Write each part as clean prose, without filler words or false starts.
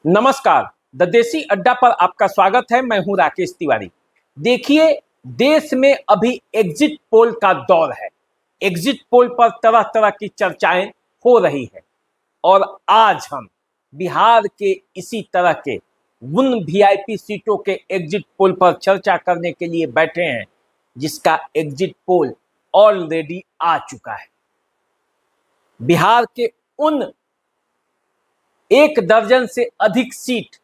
नमस्कार। द देसी अड्डा पर आपका स्वागत है। मैं हूं राकेश तिवारी। देखिए, देश में अभी एग्जिट पोल का दौर है। एग्जिट पोल पर तरह तरह की चर्चाएं हो रही है और आज हम बिहार के इसी तरह के उन वीआईपी सीटों के एग्जिट पोल पर चर्चा करने के लिए बैठे हैं जिसका एग्जिट पोल ऑलरेडी आ चुका है। बिहार के उन 1 दर्जन से अधिक सीट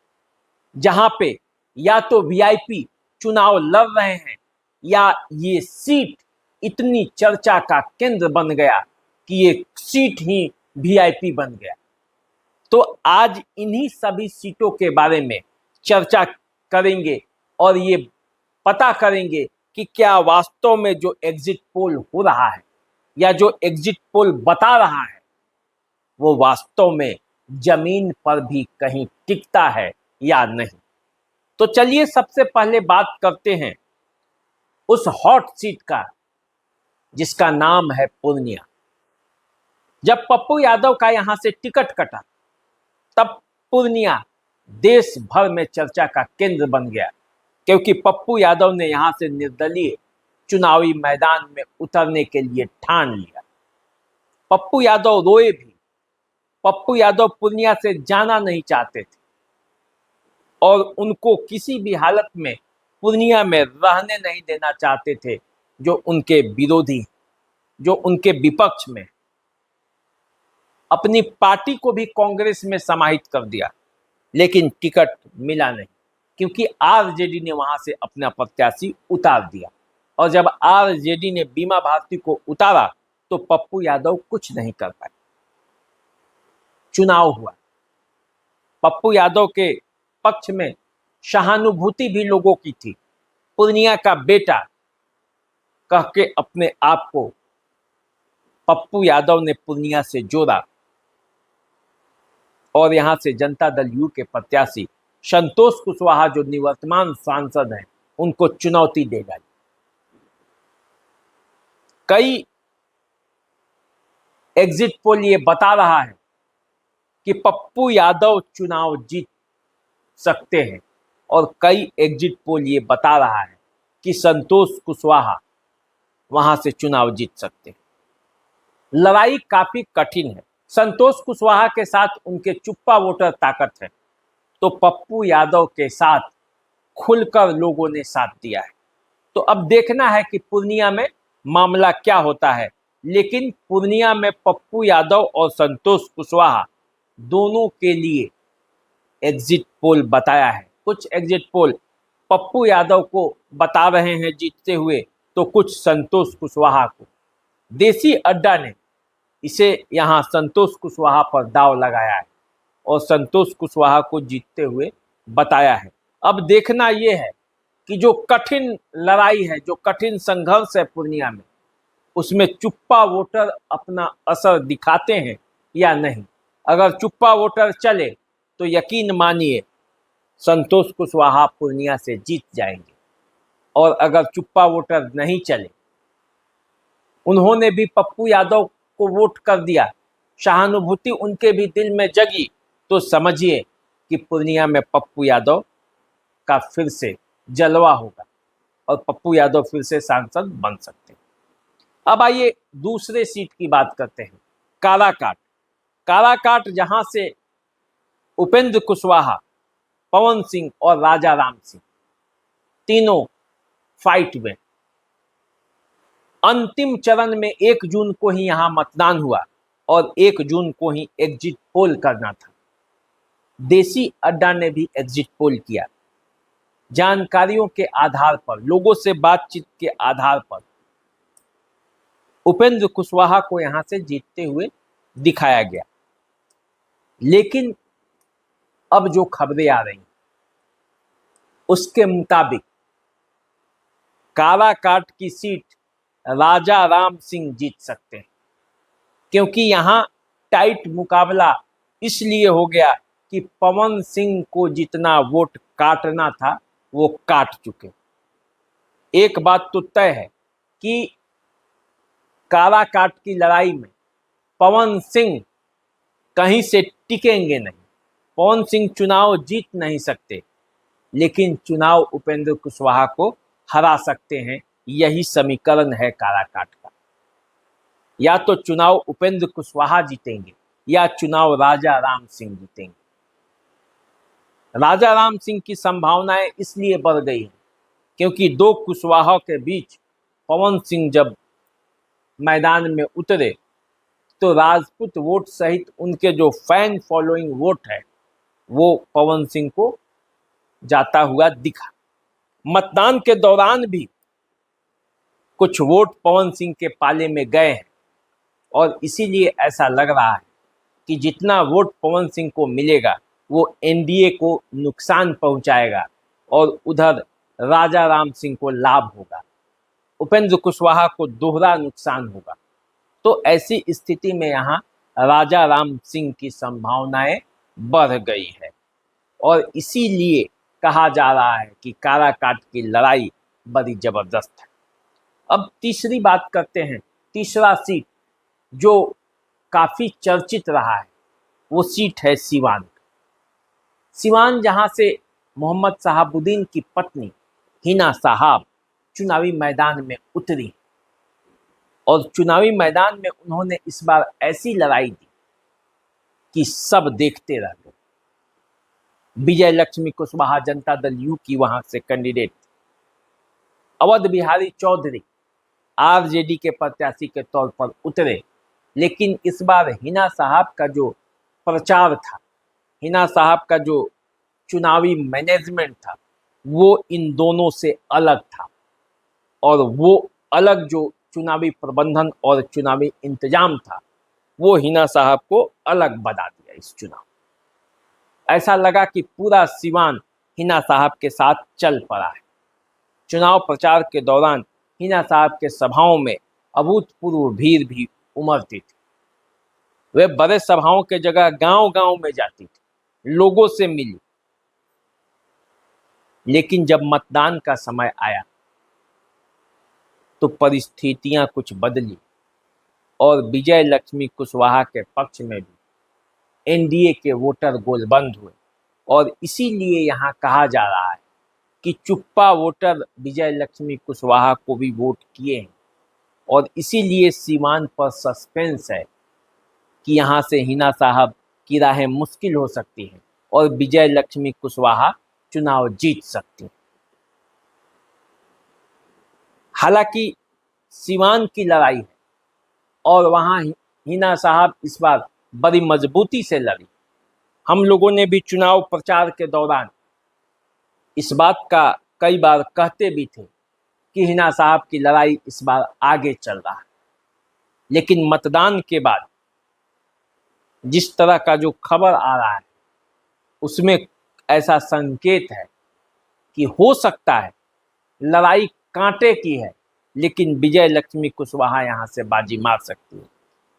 जहां पे या तो वीआईपी चुनाव लड़ रहे हैं या ये सीट इतनी चर्चा का केंद्र बन गया कि ये सीट ही वीआईपी बन गया। तो आज इन्हीं सभी सीटों के बारे में चर्चा करेंगे और ये पता करेंगे कि क्या वास्तव में जो एग्जिट पोल हो रहा है या जो एग्जिट पोल बता रहा है वो वास्तव में जमीन पर भी कहीं टिकता है या नहीं। तो चलिए सबसे पहले बात करते हैं उस हॉट सीट का जिसका नाम है पूर्णिया। जब पप्पू यादव का यहां से टिकट कटा तब पूर्णिया देश भर में चर्चा का केंद्र बन गया, क्योंकि पप्पू यादव ने यहां से निर्दलीय चुनावी मैदान में उतरने के लिए ठान लिया। पप्पू यादव रोए भी। पप्पू यादव पूर्णिया से जाना नहीं चाहते थे और उनको किसी भी हालत में पूर्णिया में रहने नहीं देना चाहते थे जो उनके विरोधी, जो उनके विपक्ष में। अपनी पार्टी को भी कांग्रेस में समाहित कर दिया लेकिन टिकट मिला नहीं, क्योंकि आरजेडी ने वहां से अपना प्रत्याशी उतार दिया। और जब आरजेडी ने बीमा भारती को उतारा तो पप्पू यादव कुछ नहीं कर पाए। चुनाव हुआ। पप्पू यादव के पक्ष में सहानुभूति भी लोगों की थी। पूर्णिया का बेटा कह के अपने आप को पप्पू यादव ने पूर्णिया से जोड़ा और यहां से जनता दल यू के प्रत्याशी संतोष कुशवाहा जो निवर्तमान सांसद हैं उनको चुनौती देगा। कई एग्जिट पोल ये बता रहा है कि पप्पू यादव चुनाव जीत सकते हैं और कई एग्जिट पोल ये बता रहा है कि संतोष कुशवाहा वहां से चुनाव जीत सकते हैं। लड़ाई काफी कठिन है। संतोष कुशवाहा के साथ उनके चुप्पा वोटर ताकत है, तो पप्पू यादव के साथ खुलकर लोगों ने साथ दिया है। तो अब देखना है कि पूर्णिया में मामला क्या होता है। लेकिन पूर्णिया में पप्पू यादव और संतोष कुशवाहा दोनों के लिए एग्जिट पोल बताया है। कुछ एग्जिट पोल पप्पू यादव को बता रहे हैं जीतते हुए, तो कुछ संतोष कुशवाहा को। देसी अड्डा ने इसे यहां संतोष कुशवाहा पर दाव लगाया है और संतोष कुशवाहा को जीतते हुए बताया है। अब देखना यह है कि जो कठिन लड़ाई है, जो कठिन संघर्ष है पूर्णिया में, उसमें चुप्पा वोटर अपना असर दिखाते हैं या नहीं। अगर चुप्पा वोटर चले तो यकीन मानिए संतोष कुशवाहा पूर्णिया से जीत जाएंगे। और अगर चुप्पा वोटर नहीं चले, उन्होंने भी पप्पू यादव को वोट कर दिया, सहानुभूति उनके भी दिल में जगी, तो समझिए कि पूर्णिया में पप्पू यादव का फिर से जलवा होगा और पप्पू यादव फिर से सांसद बन सकते हैं। अब आइए दूसरे सीट की बात करते हैं, काराकाट। काराकाट जहां से उपेंद्र कुशवाहा, पवन सिंह और राजा राम सिंह तीनों फाइट में। अंतिम चरण में 1 जून को ही यहां मतदान हुआ और 1 जून को ही एग्जिट पोल करना था। देसी अड्डा ने भी एग्जिट पोल किया। जानकारियों के आधार पर, लोगों से बातचीत के आधार पर उपेंद्र कुशवाहा को यहां से जीतते हुए दिखाया गया। लेकिन अब जो खबरें आ रही उसके मुताबिक काराकाट की सीट राजा राम सिंह जीत सकते हैं, क्योंकि यहां टाइट मुकाबला इसलिए हो गया कि पवन सिंह को जितना वोट काटना था वो काट चुके। एक बात तो तय है कि काराकाट की लड़ाई में पवन सिंह कहीं से टिकेंगे नहीं। पवन सिंह चुनाव जीत नहीं सकते, लेकिन चुनाव उपेंद्र कुशवाहा को हरा सकते हैं। यही समीकरण है काराकाट का। या तो चुनाव उपेंद्र कुशवाहा जीतेंगे या चुनाव राजा राम सिंह जीतेंगे। राजा राम सिंह की संभावनाएं इसलिए बढ़ गई हैं क्योंकि दो कुशवाहा के बीच पवन सिंह जब मैदान में उतरे तो राजपूत वोट सहित उनके जो फैन फॉलोइंग वोट है वो पवन सिंह को जाता हुआ दिखा। मतदान के दौरान भी कुछ वोट पवन सिंह के पाले में गए हैं और इसीलिए ऐसा लग रहा है कि जितना वोट पवन सिंह को मिलेगा वो एनडीए को नुकसान पहुंचाएगा और उधर राजा राम सिंह को लाभ होगा, उपेंद्र कुशवाहा को दोहरा नुकसान होगा। तो ऐसी स्थिति में यहाँ राजा राम सिंह की संभावनाएं बढ़ गई है और इसीलिए कहा जा रहा है कि काराकाट की लड़ाई बड़ी जबरदस्त है। अब तीसरी बात करते हैं। तीसरा सीट जो काफी चर्चित रहा है वो सीट है सीवान। सीवान जहां से मोहम्मद शहाबुद्दीन की पत्नी हिना साहब चुनावी मैदान में उतरी और चुनावी मैदान में उन्होंने इस बार ऐसी लड़ाई दी कि सब देखते रह गए। विजय लक्ष्मी कुशवाहा जनता दल यू की वहां से कैंडिडेट, अवध बिहारी चौधरी आरजेडी के प्रत्याशी के तौर पर उतरे, लेकिन इस बार हिना साहब का जो प्रचार था, हिना साहब का जो चुनावी मैनेजमेंट था वो इन दोनों से अलग था और वो अलग जो चुनावी प्रबंधन और चुनावी इंतजाम था वो हिना साहब को अलग बना दिया। इस चुनाव ऐसा लगा कि पूरा सीवान हिना साहब के साथ चल पड़ा है। चुनाव प्रचार के दौरान हिना साहब के सभाओं में अभूतपूर्व भीड़ भी उमड़ती थी। वे बड़े सभाओं के जगह गांव-गांव में जाती थी, लोगों से मिली। लेकिन जब मतदान का समय आया तो परिस्थितियां कुछ बदली और विजय लक्ष्मी कुशवाहा के पक्ष में भी एनडीए के वोटर गोलबंद हुए और इसीलिए यहाँ कहा जा रहा है कि चुप्पा वोटर विजय लक्ष्मी कुशवाहा को भी वोट किए हैं और इसीलिए सीवान पर सस्पेंस है कि यहाँ से हिना साहब की राहें मुश्किल हो सकती हैं और विजय लक्ष्मी कुशवाहा चुनाव जीत सकती हैं। हालांकि सीवान की लड़ाई है और वहाँ हिना साहब इस बार बड़ी मजबूती से लड़ी। हम लोगों ने भी चुनाव प्रचार के दौरान इस बात का कई बार कहते भी थे कि हिना साहब की लड़ाई इस बार आगे चल रहा है, लेकिन मतदान के बाद जिस तरह का जो खबर आ रहा है उसमें ऐसा संकेत है कि हो सकता है लड़ाई कांटे की है, लेकिन विजय लक्ष्मी कुशवाहा यहाँ से बाजी मार सकती है।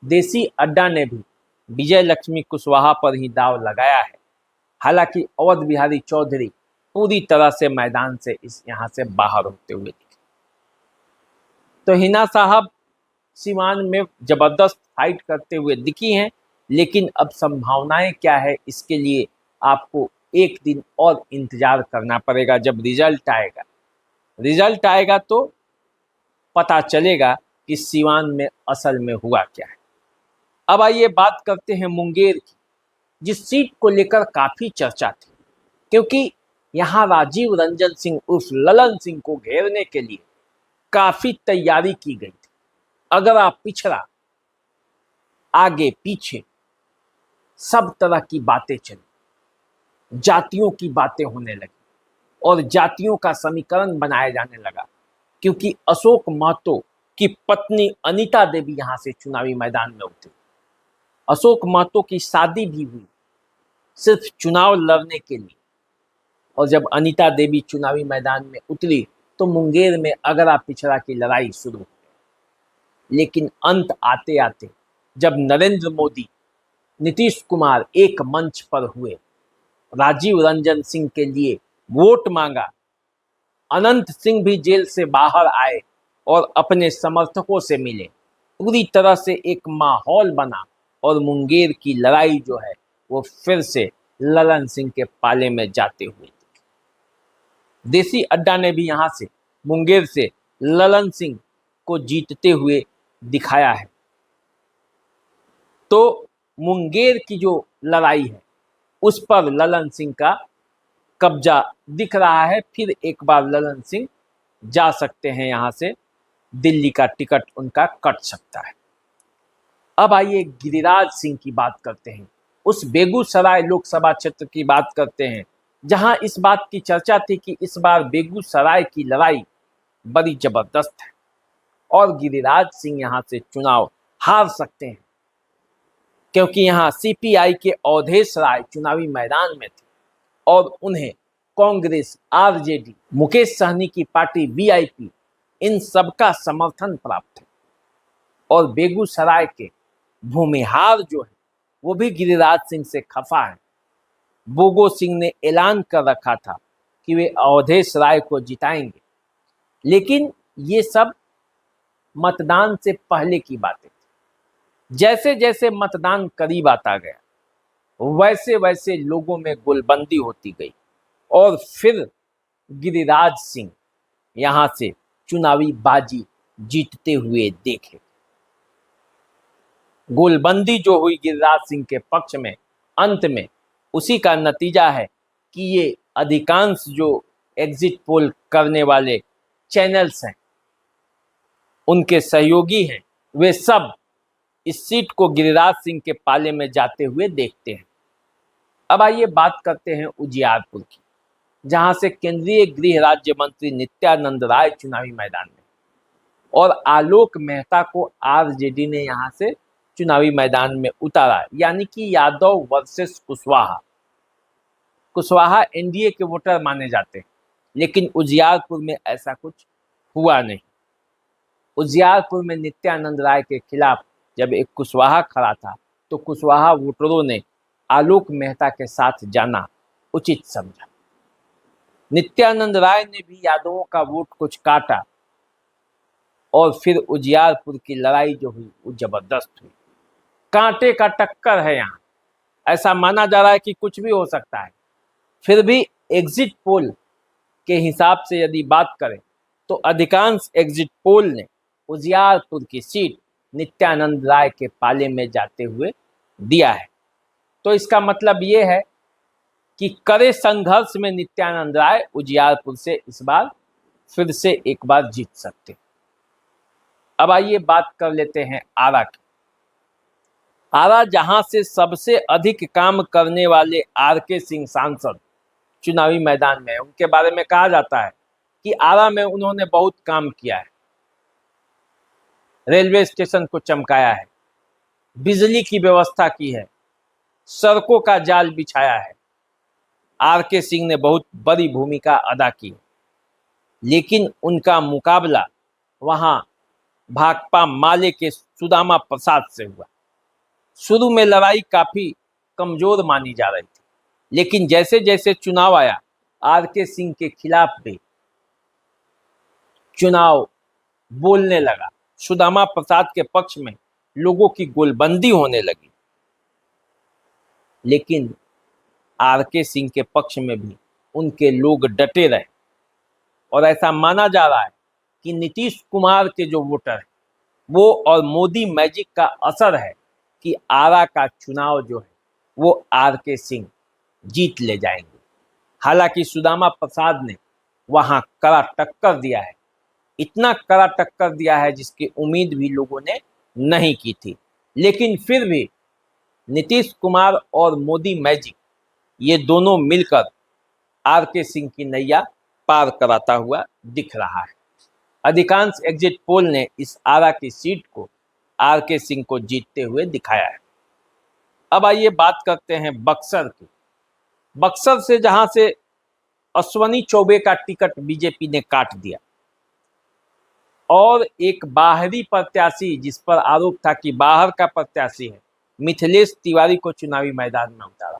देसी अड्डा ने भी विजय लक्ष्मी कुशवाहा पर ही दाव लगाया है। हालांकि अवध बिहारी चौधरी पूरी तरह से मैदान से यहाँ से बाहर होते हुए दिखे। तो हिना साहब सीवान में जबरदस्त फाइट करते हुए दिखी हैं, लेकिन अब संभावनाएं क्या है इसके लिए आपको एक दिन और इंतजार करना पड़ेगा। जब रिजल्ट आएगा तो पता चलेगा कि सीवान में असल में हुआ क्या है। अब आइए बात करते हैं मुंगेर की, जिस सीट को लेकर काफी चर्चा थी, क्योंकि यहाँ राजीव रंजन सिंह उर्फ ललन सिंह को घेरने के लिए काफी तैयारी की गई थी। अगरा पिछड़ा आगे पीछे सब तरह की बातें चली, जातियों की बातें होने लगी और जातियों का समीकरण बनाया जाने लगा, क्योंकि अशोक महतो की पत्नी अनीता देवी यहाँ से चुनावी मैदान में उतरी। अशोक महतो की शादी भी हुई सिर्फ चुनाव लड़ने के लिए, और जब अनीता देवी चुनावी मैदान में उतरी तो मुंगेर में अगरा पिछड़ा की लड़ाई शुरू हो गई। लेकिन अंत आते आते जब नरेंद्र मोदी, नीतीश कुमार एक मंच पर हुए, राजीव रंजन सिंह के लिए वोट मांगा, अनंत सिंह भी जेल से बाहर आए और अपने समर्थकों से मिले, पूरी तरह से एक माहौल बना और मुंगेर की लड़ाई जो है वो फिर से ललन सिंह के पाले में जाते हुए। देसी अड्डा ने भी यहां से मुंगेर से ललन सिंह को जीतते हुए दिखाया है। तो मुंगेर की जो लड़ाई है उस पर ललन सिंह का कब्जा दिख रहा है। फिर एक बार ललन सिंह जा सकते हैं, यहां से दिल्ली का टिकट उनका कट सकता है। अब आइए गिरिराज सिंह की बात करते हैं, उस बेगूसराय लोकसभा क्षेत्र की बात करते हैं जहां इस बात की चर्चा थी कि इस बार बेगूसराय की लड़ाई बड़ी जबरदस्त है और गिरिराज सिंह यहां से चुनाव हार सकते हैं, क्योंकि यहां सीपीआई के अवधेश राय चुनावी मैदान में थे और उन्हें कांग्रेस, आरजेडी, मुकेश सहनी की पार्टी वीआईपी, इन सबका समर्थन प्राप्त है। और बेगूसराय के भूमिहार जो है वो भी गिरिराज सिंह से खफा है। बोगो सिंह ने ऐलान कर रखा था कि वे अवधेश राय को जिताएंगे, लेकिन ये सब मतदान से पहले की बातें थी। जैसे जैसे मतदान करीब आता गया वैसे वैसे लोगों में गोलबंदी होती गई और फिर गिरिराज सिंह यहां से चुनावी बाजी जीतते हुए देखे। गोलबंदी जो हुई गिरिराज सिंह के पक्ष में, अंत में उसी का नतीजा है कि ये अधिकांश जो एग्जिट पोल करने वाले चैनल्स हैं, उनके सहयोगी हैं, वे सब इस सीट को गिरिराज सिंह के पाले में जाते हुए देखते हैं। अब आइए बात करते हैं उजियारपुर की, जहां से केंद्रीय गृह राज्य मंत्री नित्यानंद राय चुनावी मैदान में और आलोक मेहता को आरजेडी ने यहां से चुनावी मैदान में उतारा, यानी कि यादव वर्सेस कुशवाहा। कुशवाहा एनडीए के वोटर माने जाते हैं, लेकिन उजियारपुर में ऐसा कुछ हुआ नहीं। उजियारपुर में नित्यानंद राय के खिलाफ जब एक कुशवाहा खड़ा था तो कुशवाहा वोटरों ने आलोक मेहता के साथ जाना उचित समझा। नित्यानंद राय ने भी यादवों का वोट कुछ काटा और फिर उजियारपुर की लड़ाई जो हुई वो जबरदस्त हुई। कांटे का टक्कर है यहाँ, ऐसा माना जा रहा है कि कुछ भी हो सकता है। फिर भी एग्जिट पोल के हिसाब से यदि बात करें तो अधिकांश एग्जिट पोल ने उजियारपुर की सीट नित्यानंद राय के पाले में जाते हुए दिया है। तो इसका मतलब ये है कि कड़े संघर्ष में नित्यानंद राय उजियारपुर से इस बार फिर से एक बार जीत सकते। अब आइए बात कर लेते हैं आरा की। आरा, जहां से सबसे अधिक काम करने वाले आरके सिंह सांसद चुनावी मैदान में है। उनके बारे में कहा जाता है कि आरा में उन्होंने बहुत काम किया है, रेलवे स्टेशन को चमकाया है, बिजली की व्यवस्था की है, सड़कों का जाल बिछाया है। आरके सिंह ने बहुत बड़ी भूमिका अदा की, लेकिन उनका मुकाबला वहां भाकपा माले के सुदामा प्रसाद से हुआ। शुरू में लड़ाई काफी कमजोर मानी जा रही थी, लेकिन जैसे जैसे चुनाव आया आरके सिंह के खिलाफ भी चुनाव बोलने लगा। सुदामा प्रसाद के पक्ष में लोगों की गोलबंदी होने लगी, लेकिन आरके सिंह के पक्ष में भी उनके लोग डटे रहे और ऐसा माना जा रहा है कि नीतीश कुमार के जो वोटर हैं वो और मोदी मैजिक का असर है कि आरा का चुनाव जो है वो आरके सिंह जीत ले जाएंगे। हालांकि सुदामा प्रसाद ने वहां कड़ा टक्कर दिया है, इतना कड़ा टक्कर दिया है जिसकी उम्मीद भी लोगों ने नहीं की थी, लेकिन फिर भी नीतीश कुमार और मोदी मैजिक ये दोनों मिलकर आरके सिंह की नैया पार कराता हुआ दिख रहा है। अधिकांश एग्जिट पोल ने इस आरा की सीट को आरके सिंह को जीतते हुए दिखाया है। अब आइए बात करते हैं बक्सर की। बक्सर से जहां से अश्वनी चौबे का टिकट बीजेपी ने काट दिया और एक बाहरी प्रत्याशी, जिस पर आरोप था कि बाहर का प्रत्याशी है, मिथिलेश तिवारी को चुनावी मैदान में उतारा।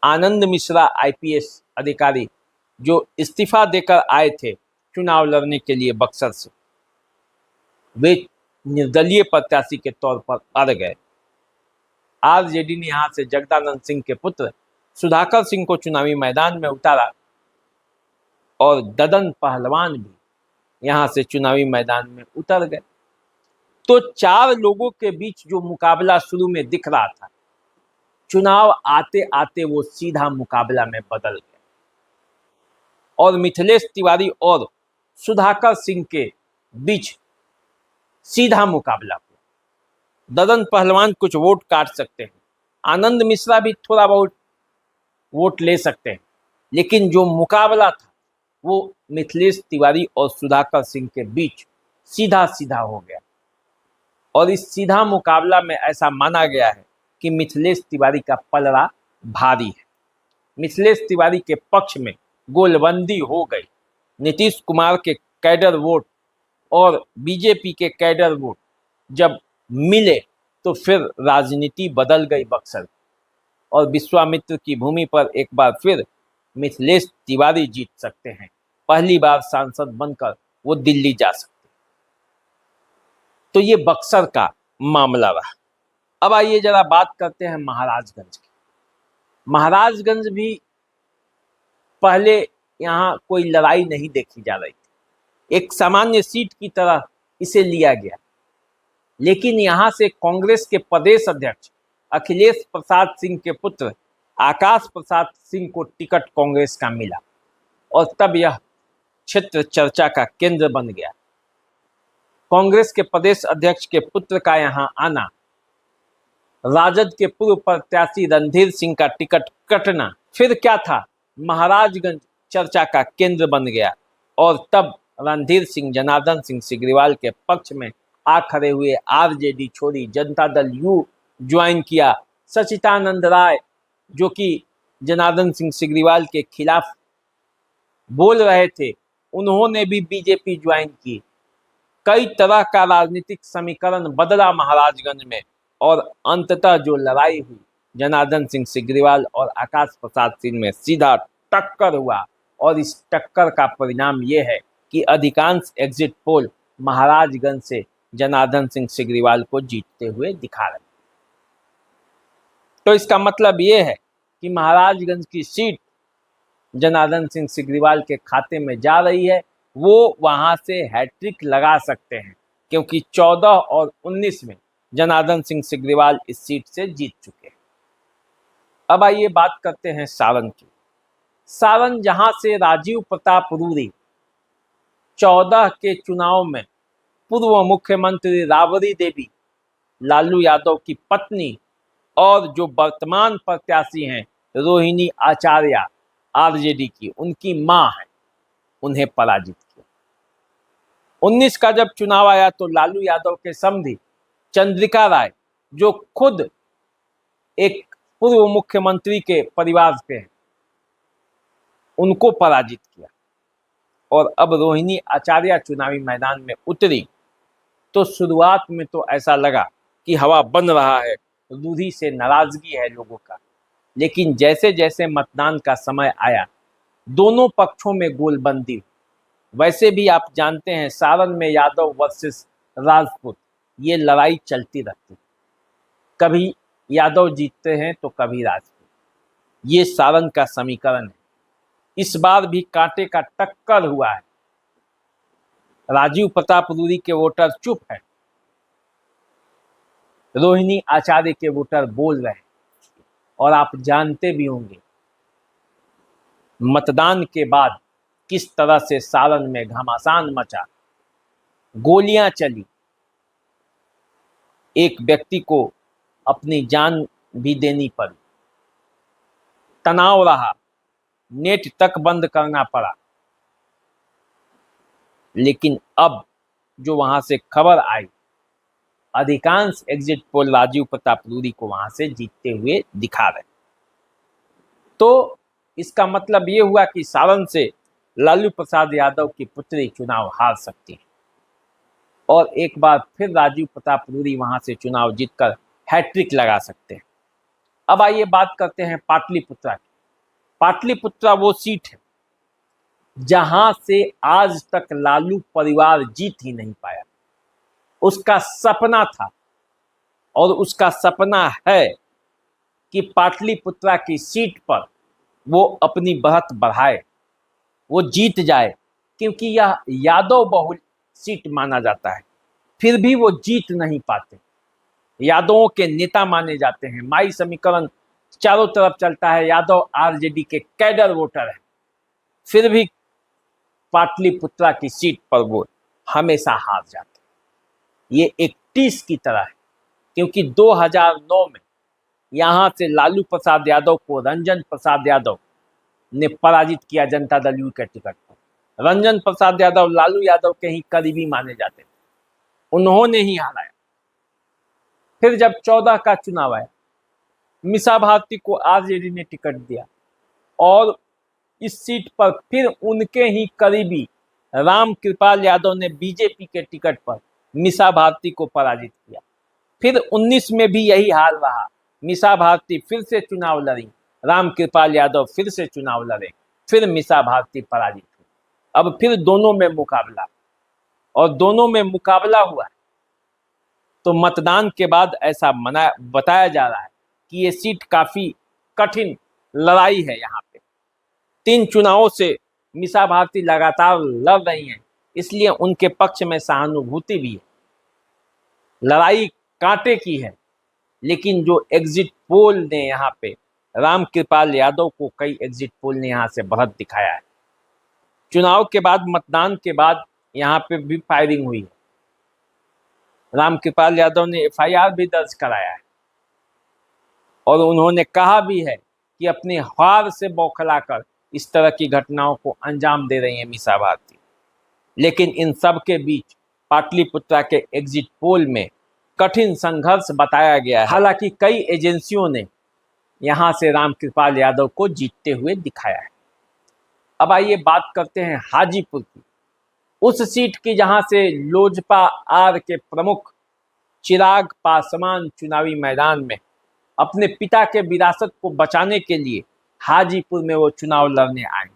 आनंद मिश्रा आईपीएस अधिकारी जो इस्तीफा देकर आए थे चुनाव लड़ने के लिए बक्सर से, वे निर्दलीय प्रत्याशी के तौर पर अड़ गए। आरजेडी ने यहां से जगदानंद सिंह के पुत्र सुधाकर सिंह को चुनावी मैदान में उतारा और ददन पहलवान भी यहां से चुनावी मैदान में उतर गए। तो 4 लोगों के बीच जो मुकाबला शुरू में दिख रहा था, चुनाव आते आते वो सीधा मुकाबला में बदल गया और मिथिलेश तिवारी और सुधाकर सिंह के बीच सीधा मुकाबला हुआ। ददन पहलवान कुछ वोट काट सकते हैं, आनंद मिश्रा भी थोड़ा बहुत वोट ले सकते हैं, लेकिन जो मुकाबला था वो मिथिलेश तिवारी और सुधाकर सिंह के बीच सीधा सीधा हो गया। और इस सीधा मुकाबला में ऐसा माना गया है कि मिथिलेश तिवारी का पलड़ा भारी है। मिथिलेश तिवारी के पक्ष में गोलबंदी हो गई। नीतीश कुमार के कैडर वोट और बीजेपी के कैडर वोट जब मिले तो फिर राजनीति बदल गई बक्सर और विश्वामित्र की भूमि पर एक बार फिर मिथिलेश तिवारी जीत सकते हैं। पहली बार सांसद बनकर वो दिल्ली जा सकते हैं। तो ये बक्सर का मामला रहा। अब आइए जरा बात करते हैं महाराजगंज की। महाराजगंज भी पहले यहाँ कोई लड़ाई नहीं देखी जा रही थी, एक सामान्य सीट की तरह इसे लिया गया, लेकिन यहाँ से कांग्रेस के प्रदेश अध्यक्ष अखिलेश प्रसाद सिंह के पुत्र आकाश प्रसाद सिंह को टिकट कांग्रेस का मिला और तब यह क्षेत्र चर्चा का केंद्र बन गया। कांग्रेस के प्रदेश अध्यक्ष के पुत्र का यहाँ आना, राजद के पूर्व प्रत्याशी रणधीर सिंह का टिकट कटना, फिर क्या था, महाराजगंज चर्चा का केंद्र बन गया और तब रणधीर सिंह जनार्दन सिंह सिग्रीवाल के पक्ष में आ खड़े हुए, आरजेडी छोड़ी, जनता दल यू ज्वाइन किया। सचिदानंद राय जो कि जनार्दन सिंह सिग्रीवाल के खिलाफ बोल रहे थे, उन्होंने भी बीजेपी ज्वाइन की। कई तरह का राजनीतिक समीकरण बदला महाराजगंज में और अंततः जो लड़ाई हुई जनार्दन सिंह सिग्रीवाल और आकाश प्रसाद सिंह में सीधा टक्कर हुआ और इस टक्कर का परिणाम ये है कि अधिकांश एग्जिट पोल महाराजगंज से जनार्दन सिंह सिग्रीवाल को जीतते हुए दिखा रहे। तो इसका मतलब ये है कि महाराजगंज की सीट जनार्दन सिंह सिग्रीवाल के खाते में जा रही है। वो वहां से हैट्रिक लगा सकते हैं क्योंकि 14 और 19 में जनार्दन सिंह सिग्रीवाल इस सीट से जीत चुके हैं। अब आइए बात करते हैं सारण की। सारण जहां से राजीव प्रताप रूडी 14 के चुनाव में पूर्व मुख्यमंत्री राबड़ी देवी, लालू यादव की पत्नी और जो वर्तमान प्रत्याशी हैं रोहिणी आचार्य आरजेडी की, उनकी मां है, उन्हें पराजित किया। 19 का जब चुनाव आया तो लालू यादव के समधी चंद्रिका राय जो खुद एक पूर्व मुख्यमंत्री के परिवार से हैं, उनको पराजित किया। और अब रोहिणी आचार्य चुनावी मैदान में उतरी तो शुरुआत में तो ऐसा लगा कि हवा बन रहा है, रूडी से नाराजगी है लोगों का, लेकिन जैसे जैसे मतदान का समय आया दोनों पक्षों में गोलबंदी हुई। वैसे भी आप जानते हैं सारण में यादव वर्सेस राजपूत ये लड़ाई चलती रहती, कभी यादव जीतते हैं तो कभी राजपूत, ये सारण का समीकरण है। इस बार भी कांटे का टक्कर हुआ है। राजीव प्रताप रूडी के वोटर चुप हैं, रोहिणी आचार्य के वोटर बोल रहे हैं। और आप जानते भी होंगे मतदान के बाद किस तरह से सारण में घमासान मचा, गोलियां चली, एक व्यक्ति को अपनी जान भी देनी पड़ी, तनाव रहा, नेट तक बंद करना पड़ा। लेकिन अब जो वहां से खबर आई, अधिकांश एग्जिट पोल राजीव प्रताप रूडी को वहां से जीतते हुए दिखा रहे। तो इसका मतलब ये हुआ कि सारण से लालू प्रसाद यादव की पुत्री चुनाव हार सकती है और एक बार फिर राजीव प्रताप रूडी वहां से चुनाव जीतकर हैट्रिक लगा सकते हैं। अब आइए बात करते हैं पाटलिपुत्रा की। पाटलिपुत्रा वो सीट है जहां से आज तक लालू परिवार जीत ही नहीं पाया। उसका सपना था और उसका सपना है कि पाटलिपुत्रा की सीट पर वो अपनी बढ़त बढ़ाए, वो जीत जाए, क्योंकि यह यादव बहुल सीट माना जाता है। फिर भी वो जीत नहीं पाते। यादवों के नेता माने जाते हैं। माई समीकरण चारों तरफ चलता है, यादव आरजेडी के कैडर वोटर है। फिर भी पाटलिपुत्रा की सीट पर वो हमेशा हार जाते हैं। ये एक टीस की तरह है, क्योंकि 2009 में यहां से लालू प्रसाद यादव को रंजन प्रसाद यादव ने पराजित किया जनता दल यू के टिकट पर। रंजन प्रसाद यादव लालू यादव के ही करीबी माने जाते थे, उन्होंने ही हराया। फिर जब 14 का चुनाव आया, मीसा भारती को आरजेडी ने टिकट दिया और इस सीट पर फिर उनके ही करीबी राम कृपाल यादव ने बीजेपी के टिकट पर मीसा भारती को पराजित किया। फिर 19 में भी यही हाल रहा। मीसा भारती फिर से चुनाव लड़ी, राम कृपाल यादव फिर से चुनाव लड़े, फिर मीसा भारती पराजित हुई। अब फिर दोनों में मुकाबला, और दोनों में मुकाबला हुआ है। तो मतदान के बाद ऐसा बताया जा रहा है कि ये सीट काफी कठिन लड़ाई है। यहाँ पे 3 चुनावों से मीसा भारती लगातार लड़ रही हैं, इसलिए उनके पक्ष में सहानुभूति भी है। लड़ाई कांटे की है, लेकिन जो एग्जिट पोल ने यहाँ पे राम कृपाल यादव को, कई एग्जिट पोल ने यहाँ से बढ़त दिखाया है। चुनाव के बाद, मतदान के बाद यहाँ पे भी फायरिंग हुई है। राम कृपाल यादव ने एफआईआर भी दर्ज कराया है और उन्होंने कहा भी है कि अपनी हार से बौखलाकर इस तरह की घटनाओं को अंजाम दे रही है मीसा भारती। लेकिन इन सब के बीच पाटलिपुत्रा के एग्जिट पोल में कठिन संघर्ष बताया गया है। हालांकि कई एजेंसियों ने यहां से राम कृपाल यादव को जीतते हुए दिखाया है। अब आइए बात करते हैं हाजीपुर की, उस सीट की जहां से लोजपा आर के प्रमुख चिराग पासवान चुनावी मैदान में अपने पिता के विरासत को बचाने के लिए हाजीपुर में वो चुनाव लड़ने आए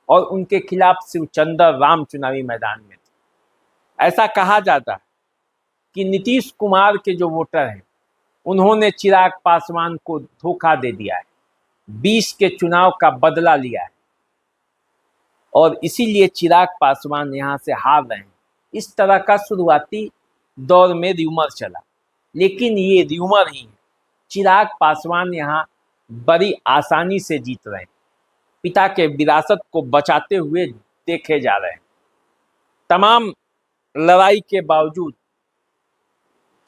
और उनके खिलाफ शिवचंद्र राम चुनावी मैदान में थे। ऐसा कहा जाता है कि नीतीश कुमार के जो वोटर हैं, उन्होंने चिराग पासवान को धोखा दे दिया है, 20 के चुनाव का बदला लिया है और इसीलिए चिराग पासवान यहां से हार रहे हैं। इस तरह का शुरुआती दौर में र्यूमर चला, लेकिन ये र्यूमर ही है। चिराग पासवान यहाँ बड़ी आसानी से जीत रहे हैं, पिता के विरासत को बचाते हुए देखे जा रहे हैं। तमाम लड़ाई के बावजूद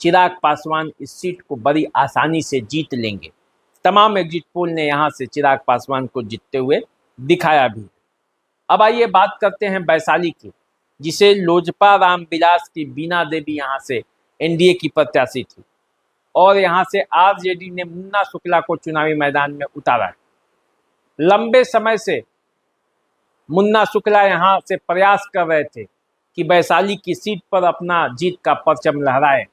चिराग पासवान इस सीट को बड़ी आसानी से जीत लेंगे। तमाम एग्जिट पोल ने यहाँ से चिराग पासवान को जीतते हुए दिखाया भी। अब आइए बात करते हैं वैशाली की, जिसे लोजपा रामविलास की बीना देवी यहाँ से एनडीए की प्रत्याशी थी और यहाँ से आरजेडी ने मुन्ना शुक्ला को चुनावी मैदान में उतारा है। लंबे समय से मुन्ना शुक्ला यहाँ से प्रयास कर रहे थे कि वैशाली की सीट पर अपना जीत का परचम लहराए।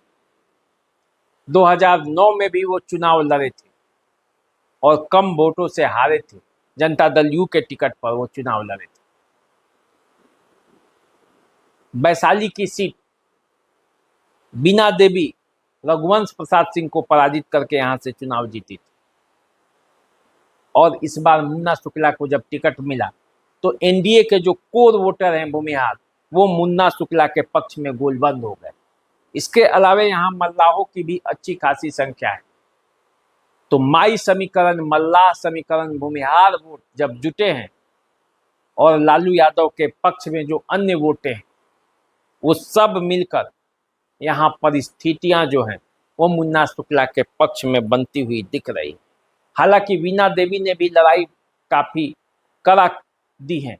2009 में भी वो चुनाव लड़े थे और कम वोटों से हारे थे। जनता दल यू के टिकट पर वो चुनाव लड़े थे। वैशाली की सीट बीना देवी रघुवंश प्रसाद सिंह को पराजित करके यहाँ से चुनाव जीती थी और इस बार मुन्ना शुक्ला को जब टिकट मिला तो एनडीए के जो कोर वोटर हैं भूमिहार, वो मुन्ना शुक्ला के पक्ष में गोलबंद हो गए। इसके अलावा यहाँ मल्लाहों की भी अच्छी खासी संख्या है। तो माई समीकरण, मल्लाह समीकरण, भूमिहार वोट जब जुटे हैं और लालू यादव के पक्ष में जो अन्य वोटें हैं, वो सब मिलकर यहाँ परिस्थितियां जो हैं वो मुन्ना शुक्ला के पक्ष में बनती हुई दिख रही। हालांकि बीना देवी ने भी लड़ाई काफी कड़ा दी है,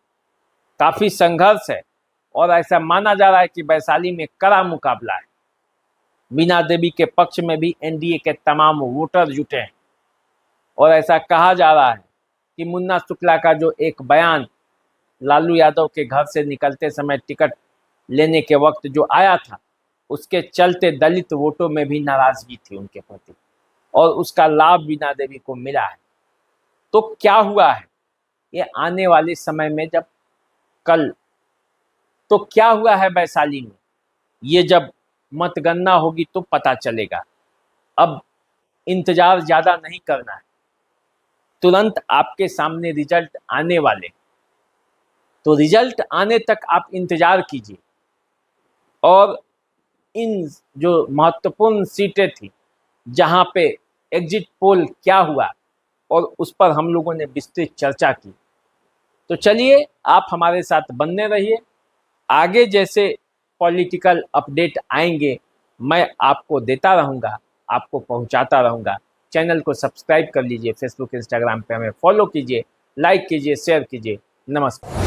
काफी संघर्ष है और ऐसा माना जा रहा है कि वैशाली में कड़ा मुकाबला है। बीना देवी के पक्ष में भी एनडीए के तमाम वोटर जुटे हैं और ऐसा कहा जा रहा है कि मुन्ना शुक्ला का जो एक बयान लालू यादव के घर से निकलते समय टिकट लेने के वक्त जो आया था, उसके चलते दलित वोटों में भी नाराजगी थी उनके प्रति और उसका लाभ बीना देवी को मिला है। तो क्या हुआ है ये आने वाले समय में, जब कल तो क्या हुआ है वैशाली में, ये जब मतगणना होगी तो पता चलेगा। अब इंतज़ार ज़्यादा नहीं करना है, तुरंत आपके सामने रिजल्ट आने वाले, तो रिजल्ट आने तक आप इंतज़ार कीजिए। और इन जो महत्वपूर्ण सीटें थी जहाँ पे एग्जिट पोल क्या हुआ और उस पर हम लोगों ने विस्तृत चर्चा की। तो चलिए आप हमारे साथ बने रहिए, आगे जैसे पॉलिटिकल अपडेट आएंगे मैं आपको देता रहूँगा, आपको पहुँचाता रहूँगा। चैनल को सब्सक्राइब कर लीजिए, फेसबुक इंस्टाग्राम पे हमें फॉलो कीजिए, लाइक कीजिए, शेयर कीजिए। नमस्कार।